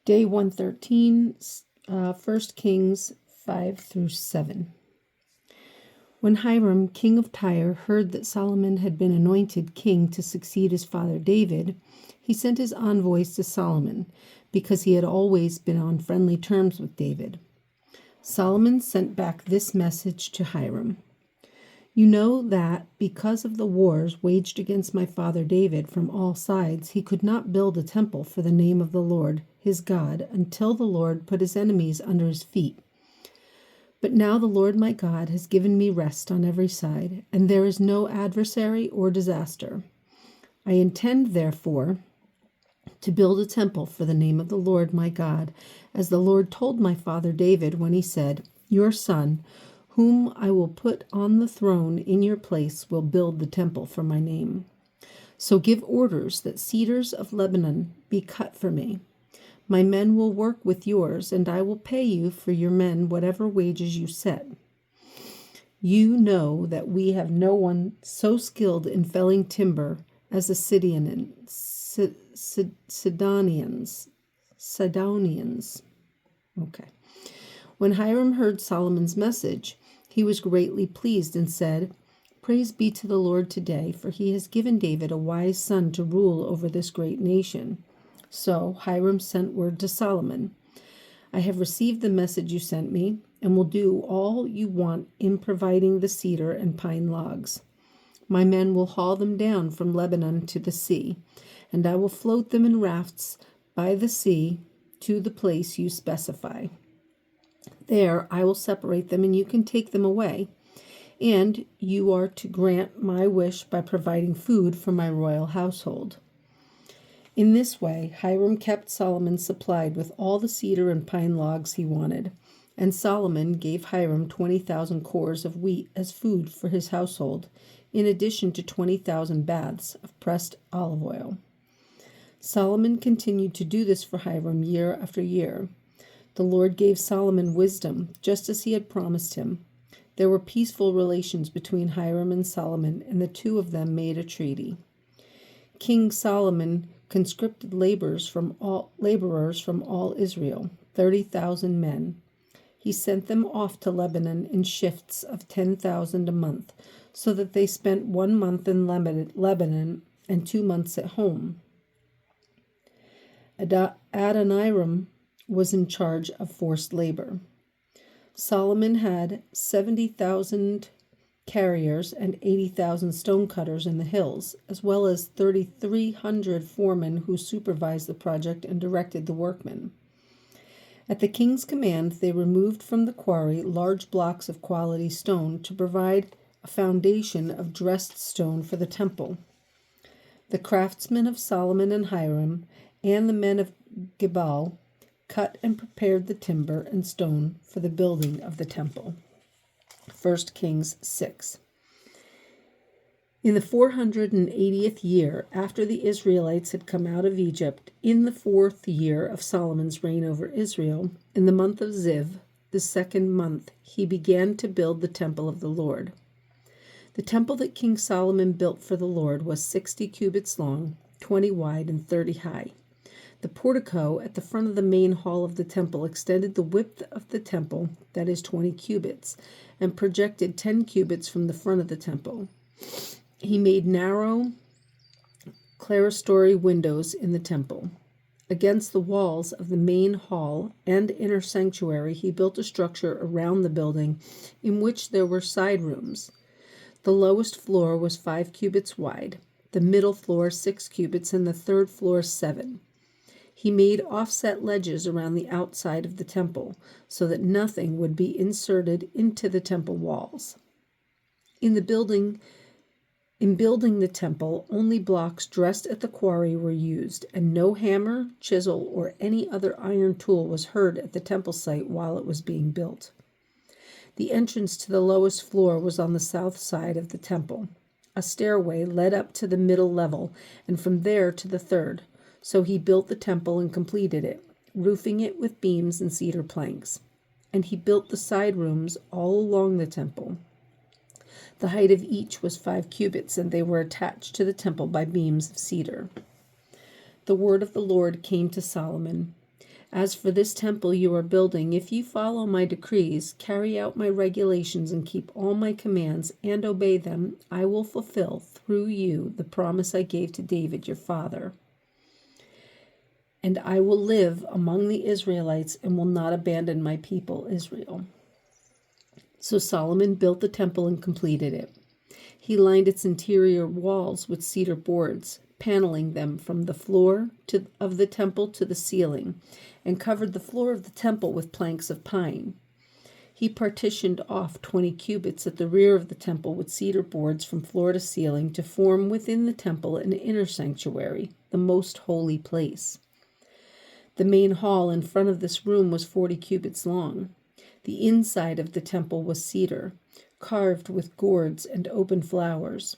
Day 113, 1 Kings 5 through 7. When Hiram, king of Tyre, heard that Solomon had been anointed king to succeed his father David, he sent his envoys to Solomon, because he had always been on friendly terms with David. Solomon sent back this message to Hiram. You know that, because of the wars waged against my father David from all sides, he could not build a temple for the name of the Lord, his God, until the Lord put his enemies under his feet. But now the Lord my God has given me rest on every side, and there is no adversary or disaster. I intend, therefore, to build a temple for the name of the Lord my God, as the Lord told my father David when he said, Your son, whom I will put on the throne in your place, will build the temple for my name. So give orders that cedars of Lebanon be cut for me. My men will work with yours, and I will pay you for your men whatever wages you set. You know that we have no one so skilled in felling timber as the Sidonians. Okay. When Hiram heard Solomon's message, he was greatly pleased and said, Praise be to the Lord today, for he has given David a wise son to rule over this great nation. So Hiram sent word to Solomon, I have received the message you sent me, and will do all you want in providing the cedar and pine logs. My men will haul them down from Lebanon to the sea, and I will float them in rafts by the sea to the place you specify. There I will separate them, and you can take them away. And you are to grant my wish by providing food for my royal household. In this way, Hiram kept Solomon supplied with all the cedar and pine logs he wanted, and Solomon gave Hiram 20,000 cores of wheat as food for his household, in addition to 20,000 baths of pressed olive oil. Solomon continued to do this for Hiram year after year. The Lord gave Solomon wisdom, just as he had promised him. There were peaceful relations between Hiram and Solomon, and the two of them made a treaty. King Solomon conscripted laborers from all Israel, 30,000 men. He sent them off to Lebanon in shifts of 10,000 a month, so that they spent 1 month in Lebanon and 2 months at home. Adoniram was in charge of forced labor. Solomon had 70,000 carriers and 80,000 stonecutters in the hills, as well as 3,300 foremen who supervised the project and directed the workmen. At the king's command, they removed from the quarry large blocks of quality stone to provide a foundation of dressed stone for the temple. The craftsmen of Solomon and Hiram and the men of Gebal cut and prepared the timber and stone for the building of the temple. 1 Kings 6. In the 480th year after the Israelites had come out of Egypt, in the 4th year of Solomon's reign over Israel, in the month of Ziv, the 2nd month, he began to build the temple of the Lord. The temple that King Solomon built for the Lord was 60 cubits long, 20 wide, and 30 high. The portico at the front of the main hall of the temple extended the width of the temple, that is 20 cubits, and projected 10 cubits from the front of the temple. He made narrow clerestory windows in the temple. Against the walls of the main hall and inner sanctuary, he built a structure around the building in which there were side rooms. The lowest floor was 5 cubits wide, the middle floor 6 cubits, and the third floor 7. He made offset ledges around the outside of the temple, so that nothing would be inserted into the temple walls. In building the temple, only blocks dressed at the quarry were used, and no hammer, chisel, or any other iron tool was heard at the temple site while it was being built. The entrance to the lowest floor was on the south side of the temple. A stairway led up to the middle level, and from there to the third. So he built the temple and completed it, roofing it with beams and cedar planks. And he built the side rooms all along the temple. The height of each was 5 cubits, and they were attached to the temple by beams of cedar. The word of the Lord came to Solomon. As for this temple you are building, if you follow my decrees, carry out my regulations, and keep all my commands, and obey them, I will fulfill through you the promise I gave to David your father. And I will live among the Israelites and will not abandon my people Israel." So Solomon built the temple and completed it. He lined its interior walls with cedar boards, paneling them from the floor of the temple to the ceiling, and covered the floor of the temple with planks of pine. He partitioned off 20 cubits at the rear of the temple with cedar boards from floor to ceiling to form within the temple an inner sanctuary, the most holy place. The main hall in front of this room was 40 cubits long. The inside of the temple was cedar, carved with gourds and open flowers.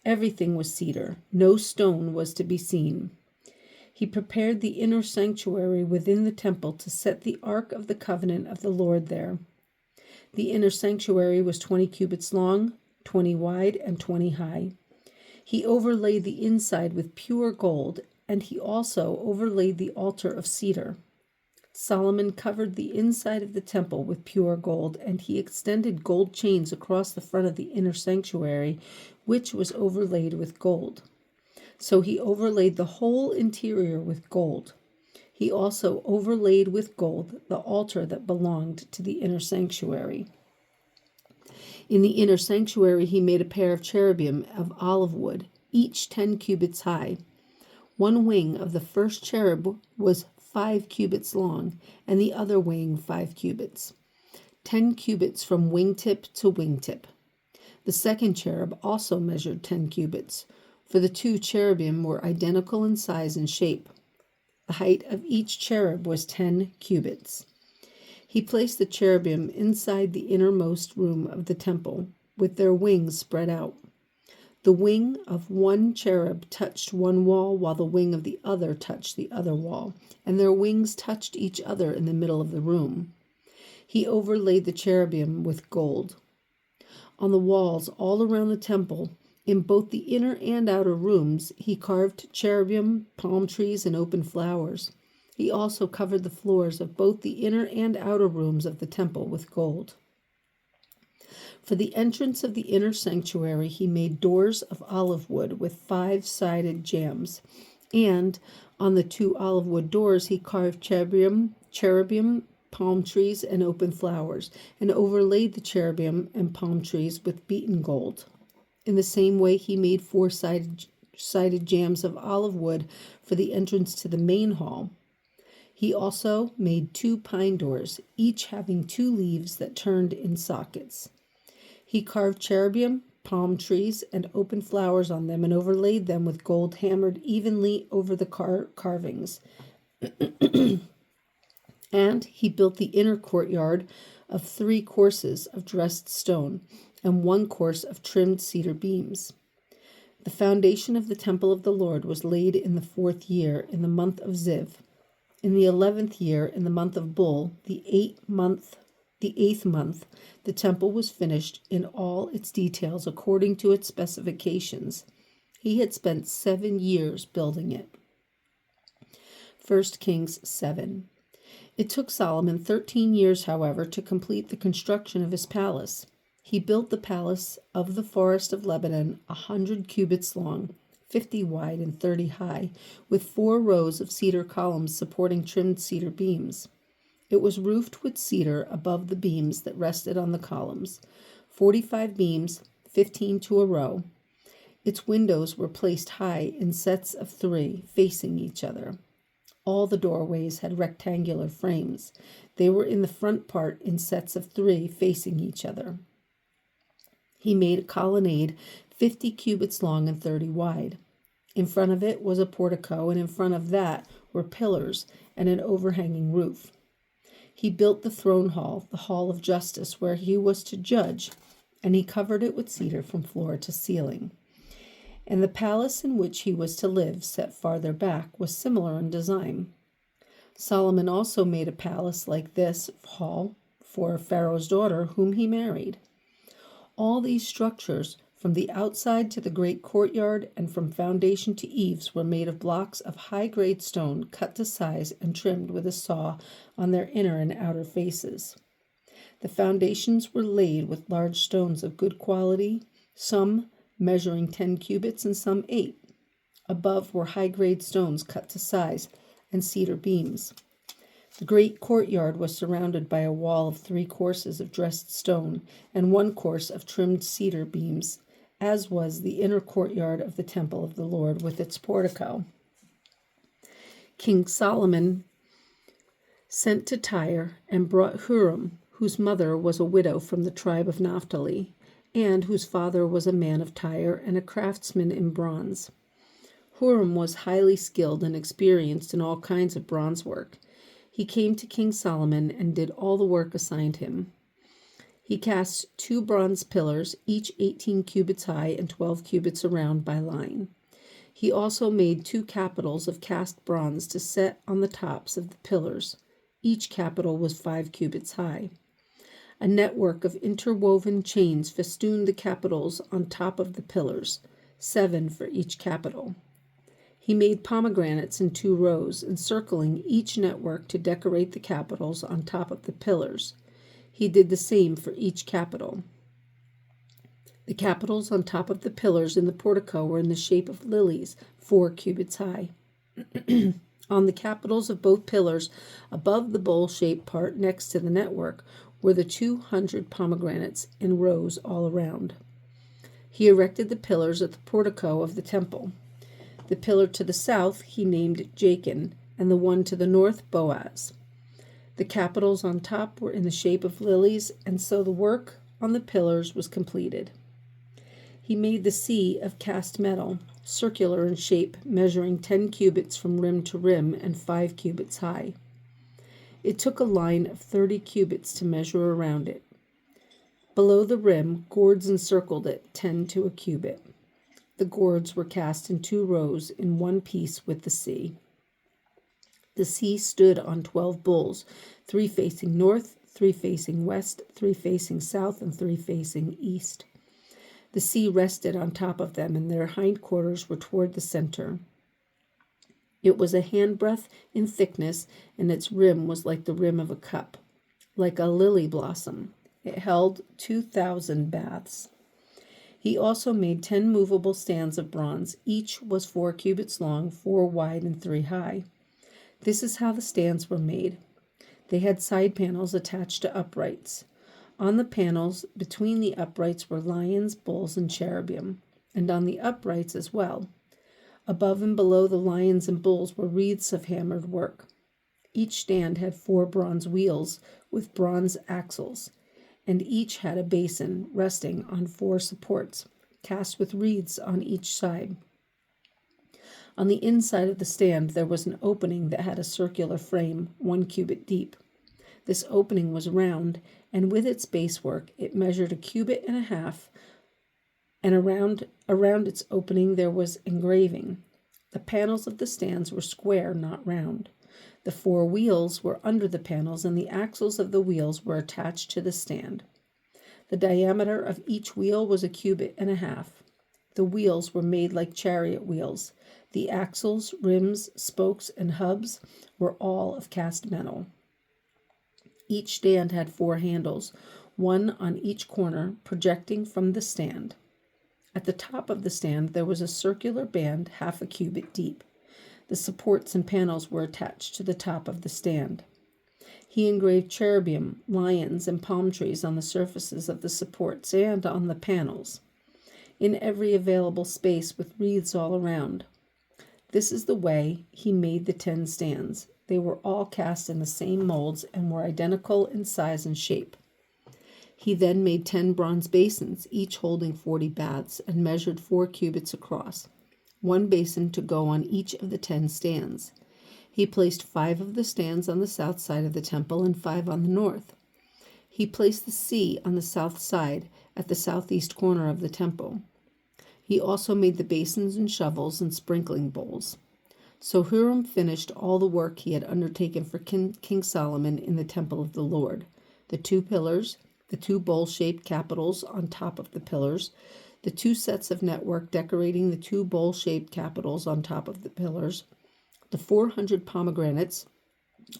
Everything was cedar. No stone was to be seen. He prepared the inner sanctuary within the temple to set the Ark of the Covenant of the Lord there. The inner sanctuary was 20 cubits long, 20 wide, and 20 high. He overlaid the inside with pure gold, and he also overlaid the altar of cedar. Solomon covered the inside of the temple with pure gold, and he extended gold chains across the front of the inner sanctuary, which was overlaid with gold. So he overlaid the whole interior with gold. He also overlaid with gold the altar that belonged to the inner sanctuary. In the inner sanctuary he made a pair of cherubim of olive wood, each 10 cubits high. One wing of the first cherub was 5 cubits long, and the other wing 5 cubits, 10 cubits from wingtip to wingtip. The second cherub also measured 10 cubits, for the 2 cherubim were identical in size and shape. The height of each cherub was 10 cubits. He placed the cherubim inside the innermost room of the temple, with their wings spread out. The wing of one cherub touched one wall, while the wing of the other touched the other wall, and their wings touched each other in the middle of the room. He overlaid the cherubim with gold. On the walls all around the temple, in both the inner and outer rooms, he carved cherubim, palm trees, and open flowers. He also covered the floors of both the inner and outer rooms of the temple with gold. For the entrance of the inner sanctuary, he made doors of olive wood with 5-sided jambs, and on the 2 olive wood doors he carved cherubim, palm trees, and open flowers, and overlaid the cherubim and palm trees with beaten gold. In the same way, he made 4-sided jambs of olive wood for the entrance to the main hall. He also made 2 pine doors, each having 2 leaves that turned in sockets. He carved cherubim, palm trees, and open flowers on them, and overlaid them with gold hammered evenly over the carvings. And he built the inner courtyard of 3 courses of dressed stone, and 1 course of trimmed cedar beams. The foundation of the temple of the Lord was laid in the 4th year, in the month of Ziv. In the 11th year, in the month of Bul, the 8th month, the temple was finished in all its details according to its specifications. He had spent 7 years building it. 1 Kings 7. It took Solomon 13 years, however, to complete the construction of his palace. He built the palace of the forest of Lebanon 100 cubits long, 50 wide, and 30 high, with 4 rows of cedar columns supporting trimmed cedar beams. It was roofed with cedar above the beams that rested on the columns, 45 beams, 15 to a row. Its windows were placed high in sets of 3, facing each other. All the doorways had rectangular frames. They were in the front part in sets of 3, facing each other. He made a colonnade 50 cubits long and 30 wide. In front of it was a portico, and in front of that were pillars and an overhanging roof. He built the throne hall, the hall of justice, where he was to judge, and he covered it with cedar from floor to ceiling. And the palace in which he was to live, set farther back, was similar in design. Solomon also made a palace like this hall for Pharaoh's daughter, whom he married. All these structures From the outside to the great courtyard and from foundation to eaves were made of blocks of high-grade stone cut to size and trimmed with a saw on their inner and outer faces. The foundations were laid with large stones of good quality, some measuring 10 cubits and some 8. Above were high-grade stones cut to size and cedar beams. The great courtyard was surrounded by a wall of 3 courses of dressed stone and 1 course of trimmed cedar beams, as was the inner courtyard of the temple of the Lord with its portico. King Solomon sent to Tyre and brought Huram, whose mother was a widow from the tribe of Naphtali, and whose father was a man of Tyre and a craftsman in bronze. Huram was highly skilled and experienced in all kinds of bronze work. He came to King Solomon and did all the work assigned him. He cast 2 bronze pillars, each 18 cubits high and 12 cubits around by line. He also made 2 capitals of cast bronze to set on the tops of the pillars. Each capital was 5 cubits high. A network of interwoven chains festooned the capitals on top of the pillars, 7 for each capital. He made pomegranates in 2 rows, encircling each network to decorate the capitals on top of the pillars. He did the same for each capital. The capitals on top of the pillars in the portico were in the shape of lilies, 4 cubits high. On the capitals of both pillars, above the bowl-shaped part next to the network, were the 200 pomegranates in rows all around. He erected the pillars at the portico of the temple. The pillar to the south he named Jachin, and the one to the north Boaz. The capitals on top were in the shape of lilies, and so the work on the pillars was completed. He made the sea of cast metal, circular in shape, measuring 10 cubits from rim to rim and 5 cubits high. It took a line of 30 cubits to measure around it. Below the rim, gourds encircled it, 10 to a cubit. The gourds were cast in 2 rows in one piece with the sea. The sea stood on 12 bulls, 3 facing north, 3 facing west, 3 facing south, and 3 facing east. The sea rested on top of them, and their hindquarters were toward the center. It was a handbreadth in thickness, and its rim was like the rim of a cup, like a lily blossom. It held 2,000 baths. He also made 10 movable stands of bronze. Each was 4 cubits long, 4 wide, and 3 high. This is how the stands were made. They had side panels attached to uprights. On the panels between the uprights were lions, bulls, and cherubim, and on the uprights as well. Above and below the lions and bulls were wreaths of hammered work. Each stand had 4 bronze wheels with bronze axles, and each had a basin resting on 4 supports, cast with wreaths on each side. On the inside of the stand there was an opening that had a circular frame, 1 cubit deep. This opening was round, and with its basework it measured 1.5 cubits, and around its opening there was engraving. The panels of the stands were square, not round. The 4 wheels were under the panels, and the axles of the wheels were attached to the stand. The diameter of each wheel was 1.5 cubits. The wheels were made like chariot wheels. The axles, rims, spokes, and hubs were all of cast metal. Each stand had 4 handles, 1 on each corner, projecting from the stand. At the top of the stand there was a circular band 0.5 cubit deep. The supports and panels were attached to the top of the stand. He engraved cherubim, lions, and palm trees on the surfaces of the supports and on the panels, in every available space with wreaths all around. This is the way he made the 10 stands. They were all cast in the same molds and were identical in size and shape. He then made 10 bronze basins, each holding 40 baths, and measured 4 cubits across, 1 basin to go on each of the 10 stands. He placed 5 of the stands on the south side of the temple and 5 on the north. He placed the sea on the south side at the southeast corner of the temple. He also made the basins and shovels and sprinkling bowls. So Huram finished all the work he had undertaken for King Solomon in the temple of the Lord: the 2 pillars, the 2 bowl-shaped capitals on top of the pillars, the 2 sets of network decorating the 2 bowl-shaped capitals on top of the pillars, the 400 pomegranates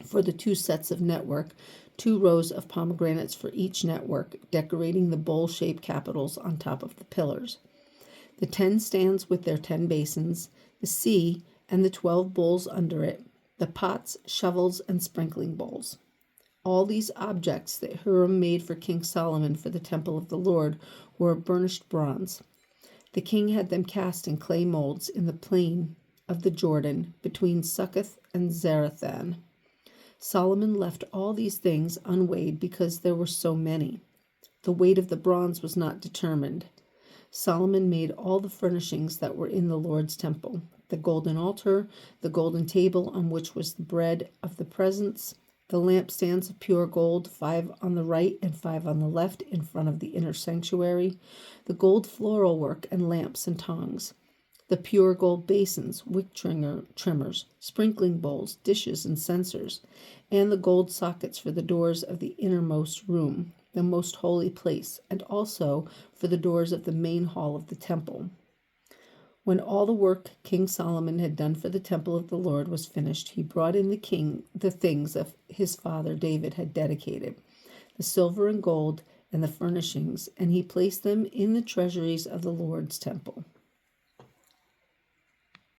for the 2 sets of network, 2 rows of pomegranates for each network, decorating the bowl-shaped capitals on top of the pillars, the 10 stands with their 10 basins, the sea and the 12 bowls under it, the pots, shovels, and sprinkling bowls. All these objects that Hiram made for King Solomon for the temple of the Lord were of burnished bronze. The king had them cast in clay molds in the plain of the Jordan between Succoth and Zarethan. Solomon left all these things unweighed because there were so many. The weight of the bronze was not determined. Solomon made all the furnishings that were in the Lord's temple: the golden altar, the golden table on which was the bread of the presence, the lampstands of pure gold, 5 on the right and 5 on the left in front of the inner sanctuary, the gold floral work and lamps and tongs, the pure gold basins, wick trimmers, sprinkling bowls, dishes, and censers, and the gold sockets for the doors of the innermost room, the most holy place, and also for the doors of the main hall of the temple. When all the work King Solomon had done for the temple of the Lord was finished, he brought in the things of his father David had dedicated, the silver and gold and the furnishings, and he placed them in the treasuries of the Lord's temple.